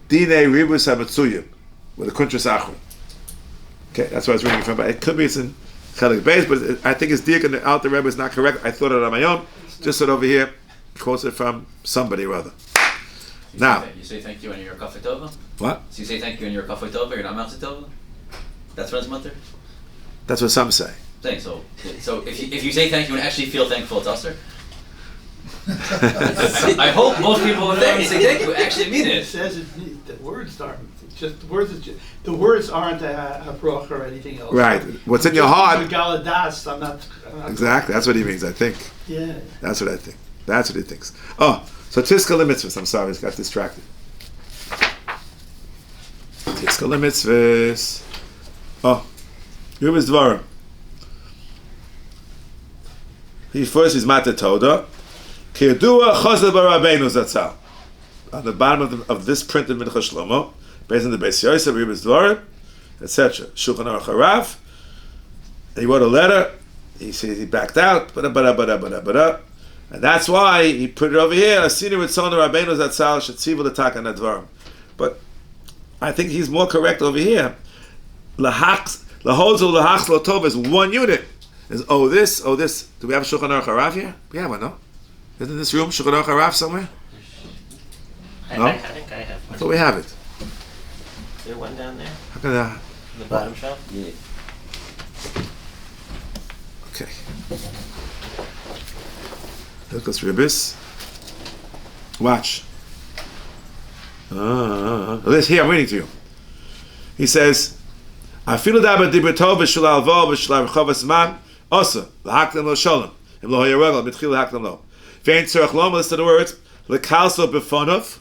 Dine Ribus HaMatsuyim with a Kuntras Achron. Okay, that's what I was reading from. But it could be it's in Chelik Beis, but I think his Diak and the Alter Rebbe is not correct. I thought it on my own. Just so over here, quotes it from somebody or other. Now, you say thank you and you're kafei tova. what? So you say thank you and you're kafei tova. You're not ma'aseh tova. That's what it's mutter. That's what some say. Saying so if you say thank you and actually feel thankful, it's usher. I hope most people when they say thank you actually mean It it. says the words aren't just the words aren't a broch or anything else. Right. What's in your heart? Galadas. I'm not. Exactly. That's what he means, I think. Yeah. That's what I think. That's what he thinks. Oh, so Tiskal Mitzvahs. I'm sorry, I got distracted. Tiskal Mitzvahs. Oh, Ribbis Devorim. He first is Mata Toda. Kiyadua Chazal Rabbeinu Zatzal. On the bottom of this printed Mincha Shlomo, based on the Beis Yosef, Ribbis Devorim, etc. Shulchan Aruch Harav. He wrote a letter. He said he backed out. And that's why he put it over here. Asinu Ritzon Rabbeinu Zatzal Shetzivu L'Tak and Devorim. But I think he's more correct over here. Lahozu Lahach Lotov is one unit. Is this. Do we have a Shulchan Aruch Harav here? We have one, no? Isn't this room Shulchan Aruch Haraf somewhere? No? I think I have I one. thought we have it. Is there one down there? How can I? On the bottom shelf? Yeah. Okay. Look, let's Ribbis. Watch. This here, I'm reading to you. He says, I feel that about Dibratov, Vishul Alvo, Vishul Archovas Man, Osa, Lahaklam Lo Sholem, and Lo Hayaragel, Mitchil Lahaklam Lo. Vein Tzerach Lom, listen to the words, Lekalso Befonov.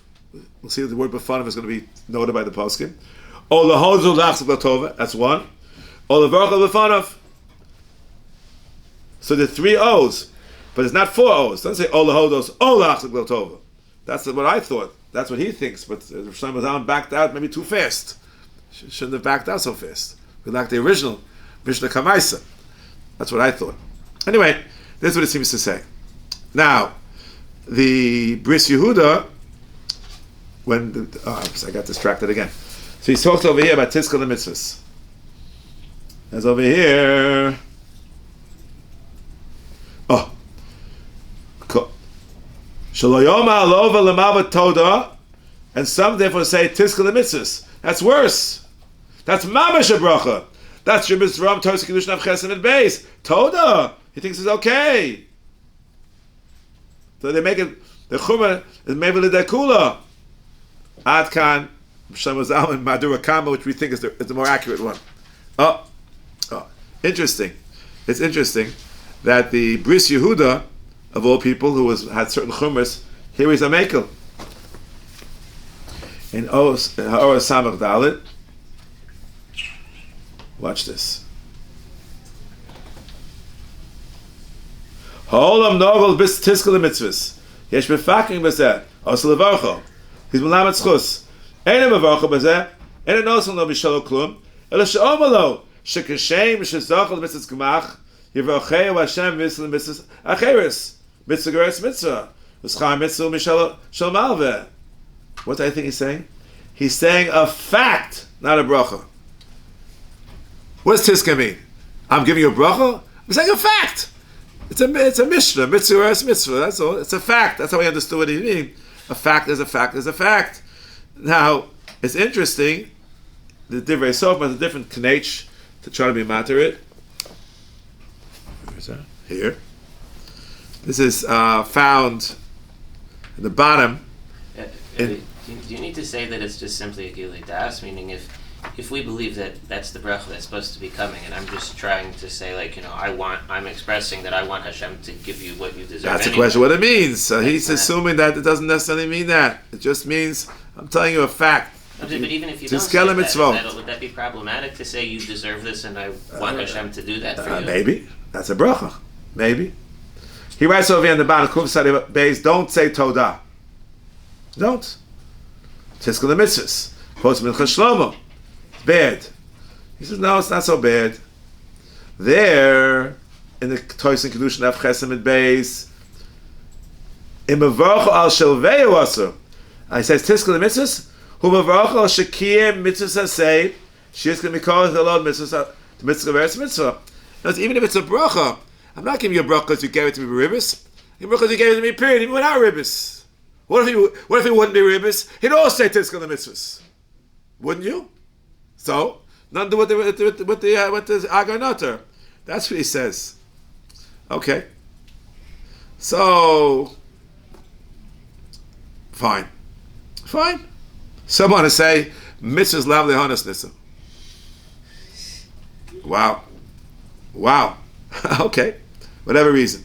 We'll see that the word Befonov is going to be noted by the poskim. O Lahozu Lachs Latova, that's one. O Lavarchel Befonov. So there are 3 O's, but it's not 4 O's. It doesn't say O Lahodos, O Lachs Latova. That's what I thought. That's what he thinks, but Shlomo Zalman backed out maybe too fast. Shouldn't have backed out so fast. We like the original Mishnah Kamaisa. That's what I thought. Anyway, this is what it seems to say. Now, the Bris Yehuda, I got distracted again. So he talks over here about Tizkal the Mitzvahs. As over here, Shaloyoma Alova Lemava Toda, and some therefore say Tizkal the Mitzvahs. That's worse. That's Mamash Bracha. That's Ribbis Ram Tosa Kedushin of Chesed and Beis. Toda. He thinks it's okay. So they make it, the Chumah is Mevele Dekula. Adkan, Shlomo Zalman, Madura Kama, which we think is the more accurate one. Interesting. It's interesting that the Bris Yehuda, of all people, who had certain Chumras, here he's a Mekel. In Ha'or Samach Dalit, watch this. Ha'olam novel bis Tizkal mitzvahs. Yesh befaking b'zeh. Osel levarcho. He's melamed schus. Ein mevarcho b'zeh. Ein nosel no b'shalo klum. Ela she'omalo. Shekashem shezachal mitzvahs gemach. Yivarchei Hashem mitzvahs acheres. Mitzvah geres mitzvah. V'schar mitzvah mishalo shal malveh. What do I think he's saying? He's saying a fact, not a bracha. What does Tizka mean? I'm giving you a bracha? I'm saying a fact. It's a mishnah, mitzvah or mitzvah, that's all. It's a fact. That's how we understood what he mean. A fact is a fact is a fact. Now, it's interesting, the Divrei Sof has a different koach to try to be matter it. Where is that? Here. This is found in the bottom. Do you need to say that it's just simply a Gili Das? Meaning if we believe that that's the bracha that's supposed to be coming, and I'm just trying to say, like, I'm expressing that I want Hashem to give you what you deserve. That's anyway. the question, what it means. He's assuming that it doesn't necessarily mean that. It just means, I'm telling you a fact. But even if you To don't say Skela that, Mitzvot. would that be problematic to say you deserve this and I want Hashem to do that for you? Maybe. That's a bracha. Maybe. He writes over here in the bottom, Kuf Sadi Beis, don't say Todah. Don't. Tizkal the mitzvahs. Quotes Mincha Shlomo. It's bad. He says, no, it's not so bad. There, in the Toys and Kedushin of Chesed and Beis, in Mevarcho al Shelvei Wasser, he says, Tizkal the mitzvahs, who Mevarcho al Shekiyem mitzvahs say, she is going to be called the Lord mitzvahs, the mitzvah verse mitzvah. Now, even if it's a bracha, I'm not giving you a bracha because you gave it to me Ribbis. I'm giving you a bracha because you gave it to me, period, even without Ribbis. What if he wouldn't be Ribbis? He'd also say Tizkal the mitzvahs. Wouldn't you? So, nothing to do with the Aganoter. That's what he says. Okay. So, fine. Someone to say, mitzvahs lavli honest nissa. Wow. Okay. Whatever reason.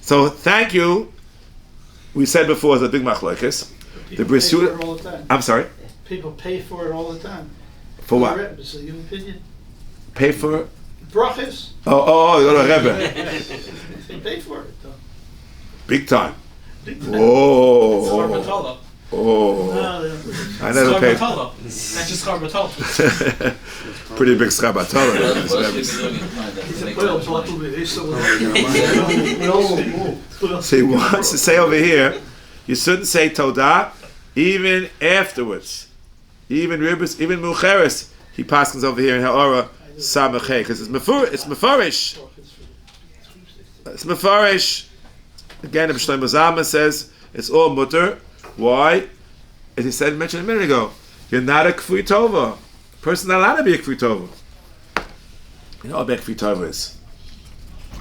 So, thank you. We said before it's a big machlokes. The Bris Yehuda. All the time. I'm sorry. People pay for it all the time. For what? It's a human opinion. Pay for? Brachas. Oh, you go to Rebbe. They pay for it though. Big time. Oh. I never paid. That's just Chaburah. Pretty big schabatala. So he wants to say over here, you shouldn't say Todah even afterwards. Even Ribbis, even Mucheres, he passes over here in Ha'ora Samachei, because it's mefarish. It's mefarish. Again, Ibn Shlomo Zalman says it's all mutter. Why? As he said, mentioned a minute ago, you're not a kfui tova. A person not allowed to be a kfui tova. You know what a kfui tova is.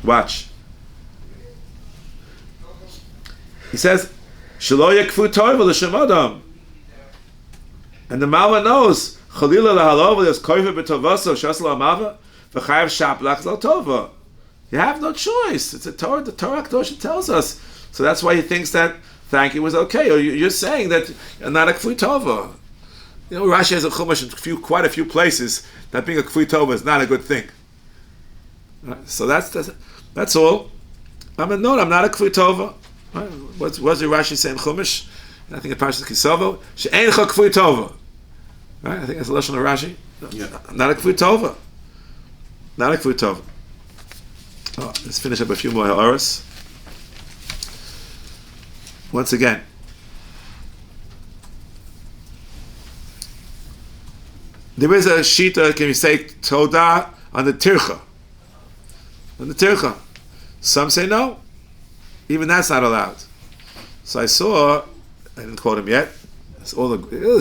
Watch. He says, Shelo yakfu tova l'shem adam. And the Malva knows, Chalila lahalova, there's koifa b'tovaso, shasla amava, v'chayav shaplach lo tova. You have no choice. It's a Torah. The Torah Kedosha tells us. So that's why he thinks that thank you was okay. Or you're saying that you're not a kfui tova. You know, Rashi has a chumash in quite a few places that being a kfui tova is not a good thing. Right? So that's all. I'm not a kfui tova. Right? What's the Rashi saying chumash? I think in Parshas Kisavo, she'ein cha kfui tova. Right? I think that's the lashon of Rashi. Yeah. Not a kfui tova. Not a kfui tova. Oh, let's finish up a few more ha'aras. Once again, there is a shita, can you say toda on the tircha? On the tircha. Some say no. Even that's not allowed. So I saw, I didn't quote him yet, it's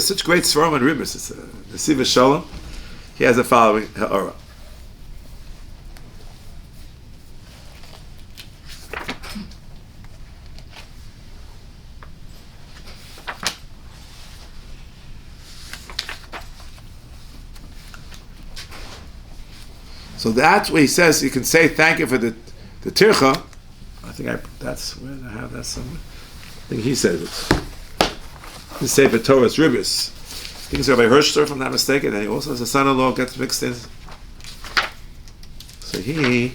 such great Devorim and Ribbis. It's the Siva Shalom. He has the following ha'ara. So that's where he says you can say thank you for the tircha. I think that's where I have that somewhere. I think he said it. The Sefer Torah's Ribbis. I think it's Rabbi Hirschler, if I'm not mistaken, and he also has a son-in-law gets mixed in. So he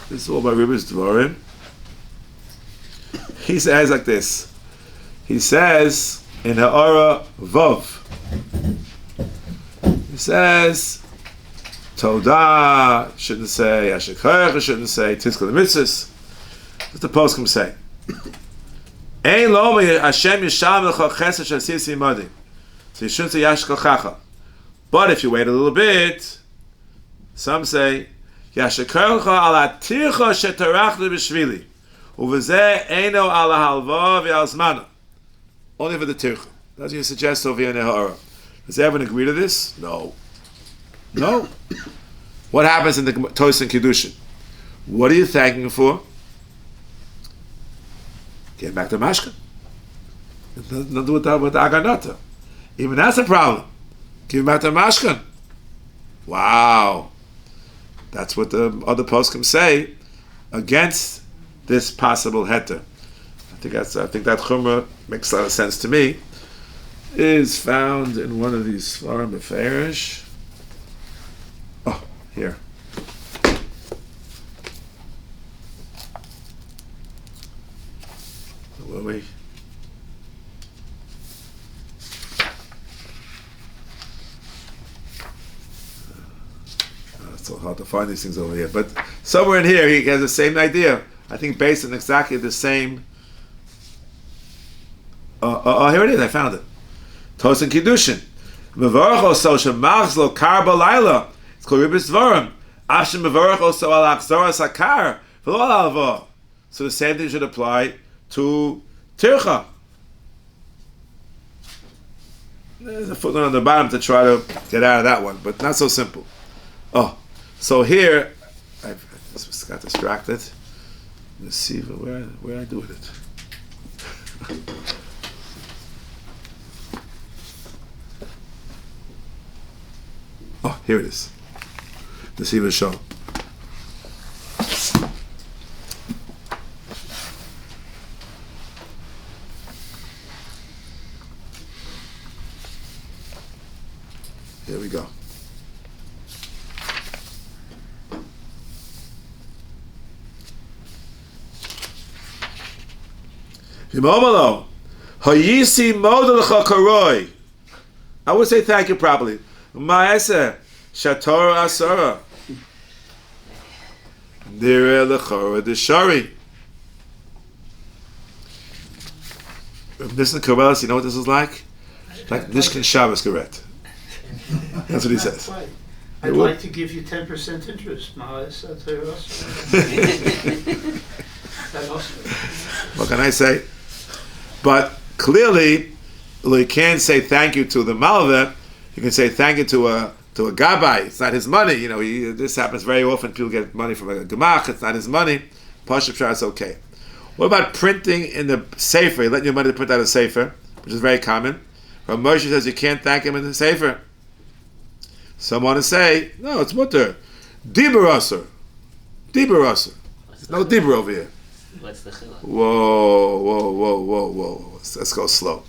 this is all by Ribbis Devorim. He says like this. He says in Ha'ara Vov. He says Toda shouldn't say Yashar shouldn't say Tiskal Mitzvahs. What's the poskim say? Ein lo Hashem Yisham Lecha Chesed Shasisi Madi. So you shouldn't say Yashar Chacha. But if you wait a little bit, some say Yashakarcha ala tircha shetarachli b'shvili, uvezeh eino ala halva v'alzmana. Only for the tircha. That's what you suggest over here in the Ha'ara. Does everyone agree to this? No. No. What happens in the Toys and Kiddushin? What are you thanking for? Get back to Mashka. Nothing to do with the Aganata. Even that's a problem. Give back to Mashkan. Wow. That's what the other poskim say against this possible heter. I think that chumrah makes a lot of sense to me. Is found in one of these Svarim Beferish. Oh, here. Where were we? It's so hard to find these things over here, but somewhere in here he has the same idea. I think based on exactly the same. Here it is. I found it. Tos and Kiddushin. Mevarach also shemachs lo kar balayla. It's called Ribbis Devorim. Ashem mevarach also al achzoras hakar v'lo al alva. So the same thing should apply to tircha. There's a footnote on the bottom to try to get out of that one, but not so simple. Oh. So here, I just got distracted. Let's see where I do with it. Oh, here it is. The Siva show. Here we go. Hayisi model chakaroi. I would say thank you properly. Ma'aseh shator asara. Nireh lechora deshari. This is Kollel. You know what this is like? Like Nishkin Shabbos Garet. That's what he says. I'd like to give you 10% interest. What can I say? But clearly, you can't say thank you to the Malveh. You can say thank you to a Gabbai. It's not his money. You know, this happens very often. People get money from a Gemach. It's not his money. Pashup Shah, it's okay. What about printing in the Sefer? You let your money print out a Sefer, which is very common. Moshe says you can't thank him in the Sefer. Some want to say, no, it's mutter. Dibur Asur. Dibur Asur. There's no Dibur over here. What's the chiluk? Whoa. Let's go slow.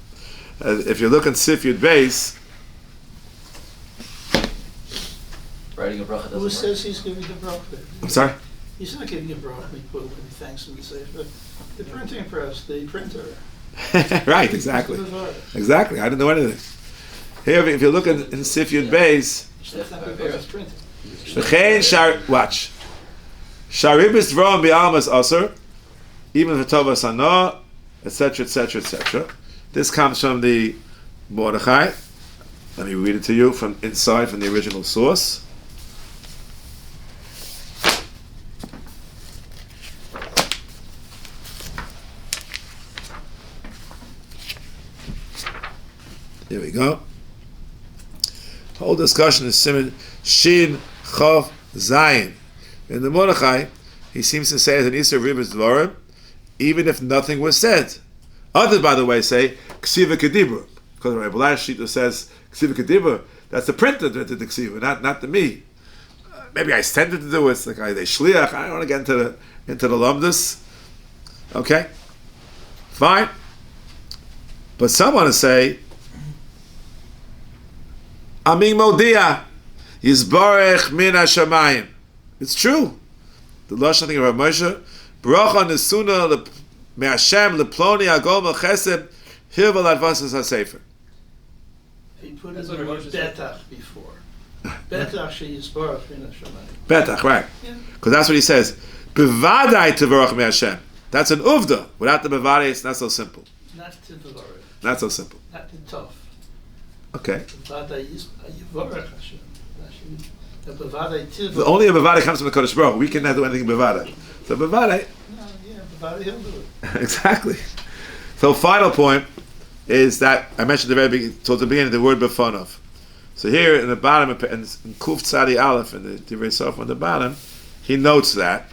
If you look in Sif Yud Beis, Writing a bracha doesn't Who work. says he's giving the bracha? I'm sorry? He's not giving a bracha when he thanks him and says, the printing press, the printer. Right, exactly. Exactly. I didn't know anything. Here, if you look in Sif Yud Beis, That's not because it's printing. watch. Ribbis Devorim bi'almas asur, even for tova sana, etc., etc., etc. This comes from the Mordechai. Let me read it to you from inside, from the original source. Here we go. Whole discussion is Siman Shin Chav Zayin. In the Mordechai, he seems to say as an Isser Ribbis Devorim, even if nothing was said. Others, by the way, say Ksiva Kedibur, because Rabbi Shita says Ksiva Kedibur. That's the printer that did the Ksiva, not the me. Maybe I intended to do it. It's like they shliach. I don't want to get into the lumdus. Okay, fine. But some want to say Amin Deah Yisbarech min hashamayim. It's true. The lashon thing of Rav Moshe, bracha nesuna me'Hashem leploni agol mechesed hirval advasas hasefer. He put in the word betach before. Betach sheyisbarach min hashamayim. Betach, right? Because that's what he says. Bevadai tevarach me'Hashem. That's an uvda. Without the bevadai, it's not so simple. Not to the Lord. Not so simple. Not to tough. Okay. Bevadai yivarach Hashem. The bevadai tiv. Only a bevadai comes from the Kodesh Baruch. We cannot do anything bevadai. So bevadai. Bevadai he'll do it. Exactly. So final point is that I mentioned towards the beginning the word befonov. So here in the bottom in Kuf Tzadi Aleph in the Divrei Sof on the bottom, he notes that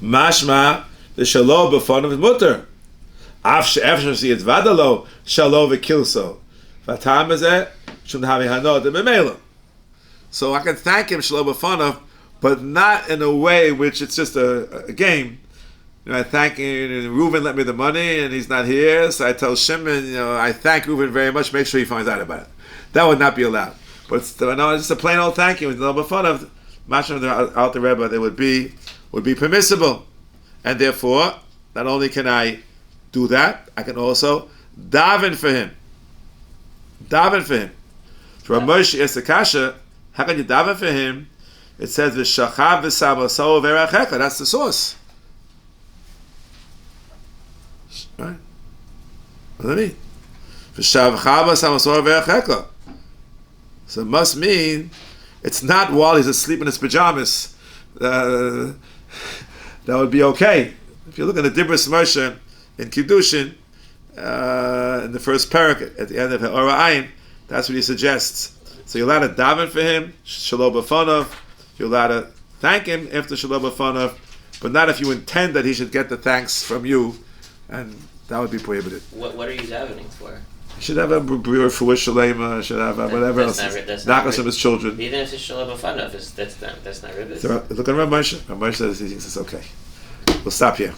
Mashma the shalom befonov is mutter. Af she'efshar she'yitzvadalo shalom v'kilso. V'atam hazeh shum havi hanod b'meila. So I can thank him shalom befonov, but not in a way which it's just a game. You know, I thank him, and Reuven lent me the money, and he's not here, so I tell Shimon, I thank Reuven very much, make sure he finds out about it. That would not be allowed. But it's just a plain old thank you. With no befonov, Mashma out the Rebbe, they would be permissible. And therefore, not only can I do that, I can also daven for him. Daven for him. For Rav Moshe asks the kasha, how can you daven for him? It says, V'shachav v'samaso v'erachecha. That's the source. Right? What does that mean? V'shachav v'samaso v'erachecha. So it must mean it's not while he's asleep in his pajamas. That would be okay. If you look at the Dibros Moshe in Kiddushin, in the first parak at the end of Yoreh Ayin, that's what he suggests. So you're allowed to daven for him, shalom befonov. You're allowed to thank him after shalom befonov, but not if you intend that he should get the thanks from you, and that would be prohibited. What are you davening for? He should have a brio for shalema, should have whatever else. Knocking from his children. Even if it's shalom befonov, that's not ribbis. So look at Rav Moshe. Rav Moshe says he thinks it's okay. We'll stop here.